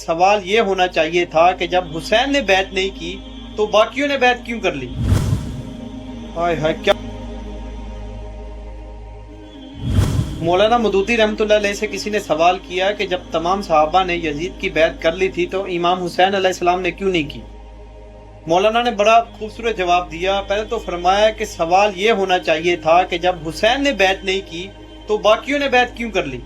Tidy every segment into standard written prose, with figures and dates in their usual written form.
سوال یہ ہونا چاہیے تھا کہ جب حسین نے بیعت نہیں کی تو باقیوں نے بیعت کیوں کر لی؟ ہائے ہائے کیا مولانا مودودی رحمۃ اللہ علیہ سے کسی نے سوال کیا کہ جب تمام صحابہ نے یزید کی بیعت کر لی تھی تو امام حسین علیہ السلام نے کیوں نہیں کی؟ مولانا نے بڑا خوبصورت جواب دیا۔ پہلے تو فرمایا کہ سوال یہ ہونا چاہیے تھا کہ جب حسین نے بیعت نہیں کی تو باقیوں نے بیعت کیوں کر لی؟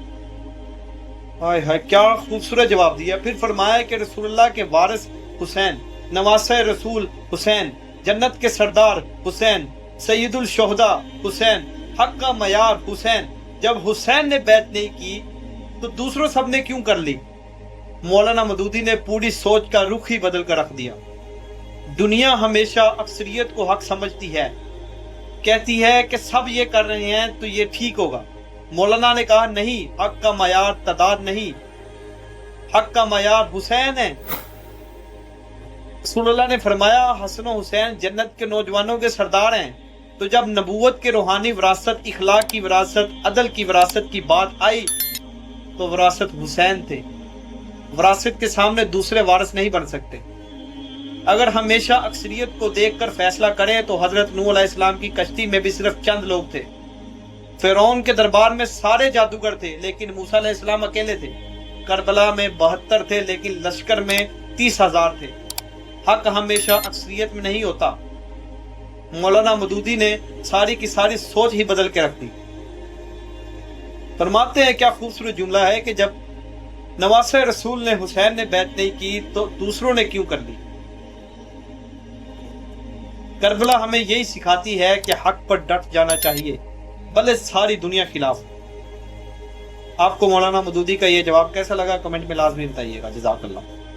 ہائے ہائے کیا خوبصورت جواب دیا۔ پھر فرمایا کہ رسول اللہ کے وارث حسین، نواسہ رسول حسین، جنت کے سردار حسین، سید الشہداء حسین، حق کا معیار حسین، جب حسین نے بیعت نہیں کی تو دوسروں سب نے کیوں کر لی؟ مولانا مودودی نے پوری سوچ کا رخ ہی بدل کر رکھ دیا۔ دنیا ہمیشہ اکثریت کو حق سمجھتی ہے، کہتی ہے کہ سب یہ کر رہے ہیں تو یہ ٹھیک ہوگا۔ مولانا نے کہا نہیں، حق کا معیار تعداد نہیں، حق کا معیار حسین ہے۔ رسول اللہ نے فرمایا حسن و حسین جنت کے نوجوانوں کے سردار ہیں۔ تو جب نبوت کے روحانی وراثت، اخلاق کی وراثت، عدل کی وراثت کی بات آئی تو وراثت حسین تھے۔ وراثت کے سامنے دوسرے وارث نہیں بن سکتے۔ اگر ہمیشہ اکثریت کو دیکھ کر فیصلہ کریں تو حضرت نوح علیہ السلام کی کشتی میں بھی صرف چند لوگ تھے۔ فرعون کے دربار میں سارے جادوگر تھے لیکن موسیٰ علیہ السلام اکیلے تھے۔ کربلا میں 72 تھے لیکن لشکر میں 30,000 تھے۔ حق ہمیشہ اکثریت میں نہیں ہوتا۔ مولانا مودودی نے ساری کی ساری سوچ ہی بدل کے رکھ دی۔ فرماتے ہیں کیا خوبصورت جملہ ہے کہ جب نواسہ رسول نے حسین نے بیعت نہیں کی تو دوسروں نے کیوں کر لی؟ کربلا ہمیں یہی سکھاتی ہے کہ حق پر ڈٹ جانا چاہیے بھلے ساری دنیا خلاف۔ آپ کو مولانا مودودی کا یہ جواب کیسا لگا کمنٹ میں لازمی بتائیے گا۔ جزاک اللہ۔